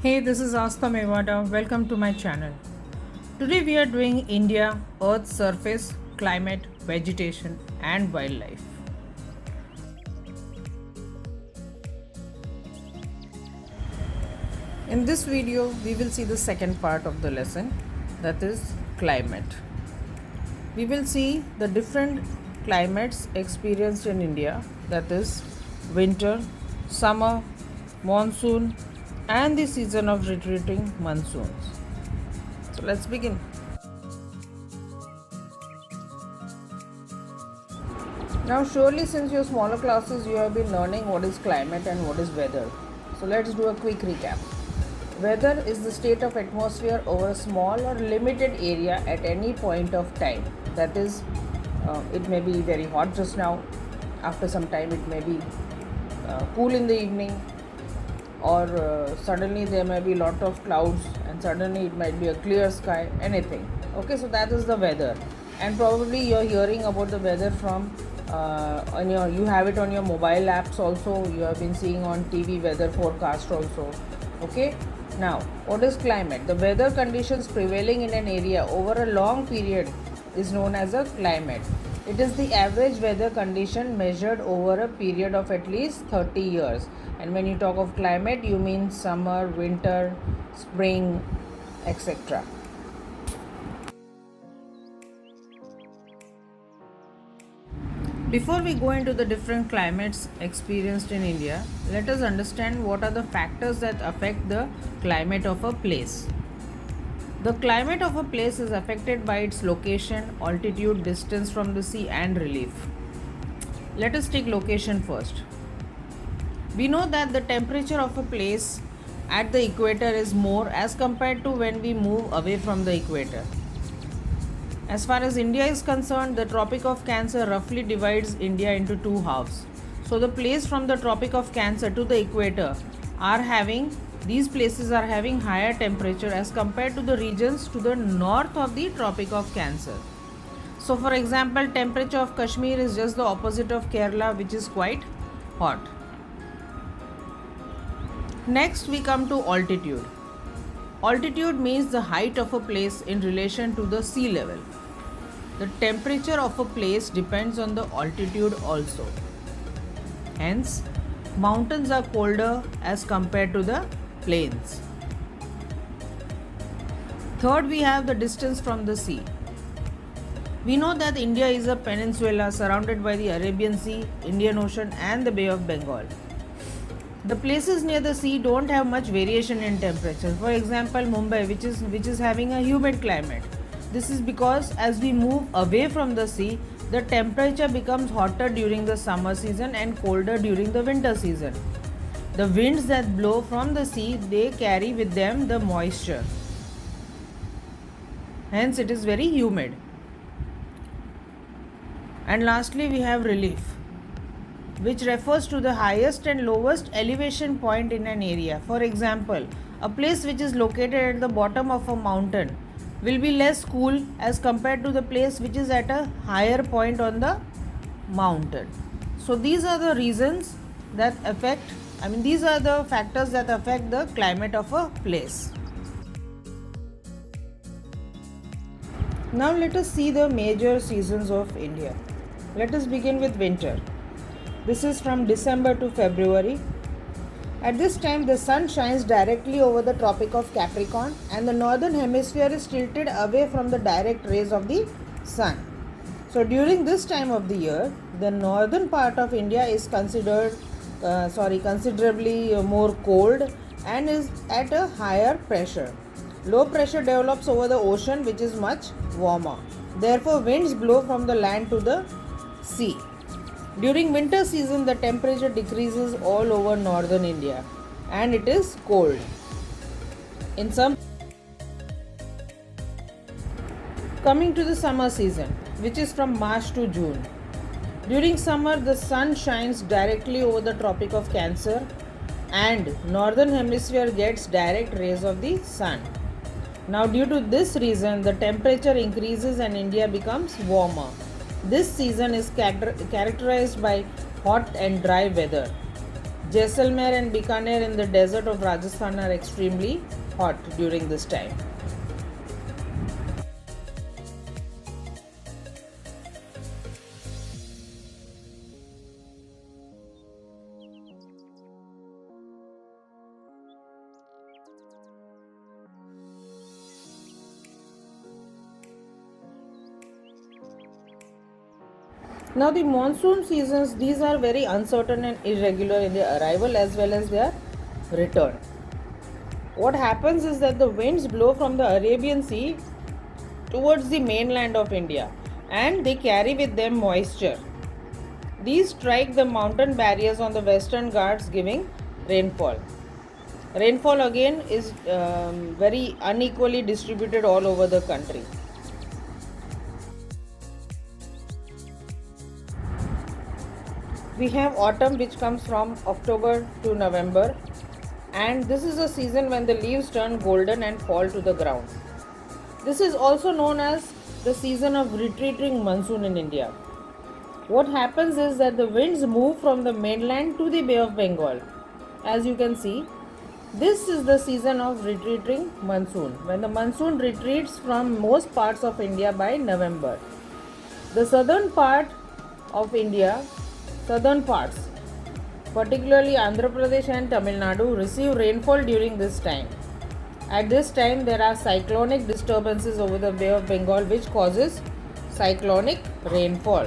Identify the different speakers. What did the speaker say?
Speaker 1: Hey, this is Asta Mewada. Welcome to my channel. Today we are doing India, Earth's surface, climate, vegetation, and wildlife. In this video, we will see the second part of the lesson, that is climate. We will see the different climates experienced in India, that is winter, summer, monsoon, and the season of retreating monsoons. So let's begin. Now, surely since your smaller classes, you have been learning what is climate and what is weather. So let's do a quick recap. Weather is the state of atmosphere over a small or limited area at any point of time. That is, it may be very hot just now. After some time, it may be cool in the evening, or suddenly there may be a lot of clouds, and suddenly it might be a clear sky. Anything. Okay, so that is the weather, and probably you're hearing about the weather from you have it on your mobile apps also. You have been seeing on TV weather forecast also. Okay, now what is climate? The weather conditions prevailing in an area over a long period is known as a climate. It is the average weather condition measured over a period of at least 30 years. And when you talk of climate, you mean summer, winter, spring, etc. Before we go into the different climates experienced in India, let us understand what are the factors that affect the climate of a place. The climate of a place is affected by its location, altitude, distance from the sea, and relief. Let us take location first. We know that the temperature of a place at the equator is more as compared to when we move away from the equator. As far as India is concerned, the Tropic of Cancer roughly divides India into two halves. So the place from the Tropic of Cancer to the equator these places are having higher temperature as compared to the regions to the north of the Tropic of Cancer. So for example, temperature of Kashmir is just the opposite of Kerala, which is quite hot. Next we come to altitude. Altitude means the height of a place in relation to the sea level. The temperature of a place depends on the altitude also. Hence, mountains are colder as compared to the plains. Third, we have the distance from the sea. We know that India is a peninsula surrounded by the Arabian Sea, Indian Ocean, and the Bay of Bengal. The places near the sea don't have much variation in temperature. For example, Mumbai, which is having a humid climate. This is because as we move away from the sea, the temperature becomes hotter during the summer season and colder during the winter season. The winds that blow from the sea, they carry with them the moisture. Hence, it is very humid. And lastly, we have relief, which refers to the highest and lowest elevation point in an area. For example, a place which is located at the bottom of a mountain will be less cool as compared to the place which is at a higher point on the mountain. So these are the reasons that these are the factors that affect the climate of a place. Now let us see the major seasons of India. Let us begin with winter. This is from December to February. At this time, the sun shines directly over the Tropic of Capricorn and the northern hemisphere is tilted away from the direct rays of the sun. So during this time of the year, the northern part of India is considerably more cold and is at a higher pressure. Low pressure develops over the ocean, which is much warmer. Therefore, winds blow from the land to the sea. During winter season, the temperature decreases all over northern India and it is cold. Coming to the summer season, which is from March to June. During summer, the sun shines directly over the Tropic of Cancer and northern hemisphere gets direct rays of the sun. Now, due to this reason, the temperature increases and India becomes warmer. This season is characterized by hot and dry weather. Jaisalmer and Bikaner in the desert of Rajasthan are extremely hot during this time. Now the monsoon seasons, these are very uncertain and irregular in their arrival as well as their return. What happens is that the winds blow from the Arabian Sea towards the mainland of India and they carry with them moisture. These strike the mountain barriers on the western Ghats, giving rainfall. Rainfall again is very unequally distributed all over the country. We have autumn, which comes from October to November, and this is a season when the leaves turn golden and fall to the ground. This is also known as the season of retreating monsoon in India. What happens is that the winds move from the mainland to the Bay of Bengal. As you can see, this is the season of retreating monsoon, when the monsoon retreats from most parts of India by November. The southern part of India, southern parts, particularly Andhra Pradesh and Tamil Nadu, receive rainfall during this time. At this time, there are cyclonic disturbances over the Bay of Bengal which causes cyclonic rainfall.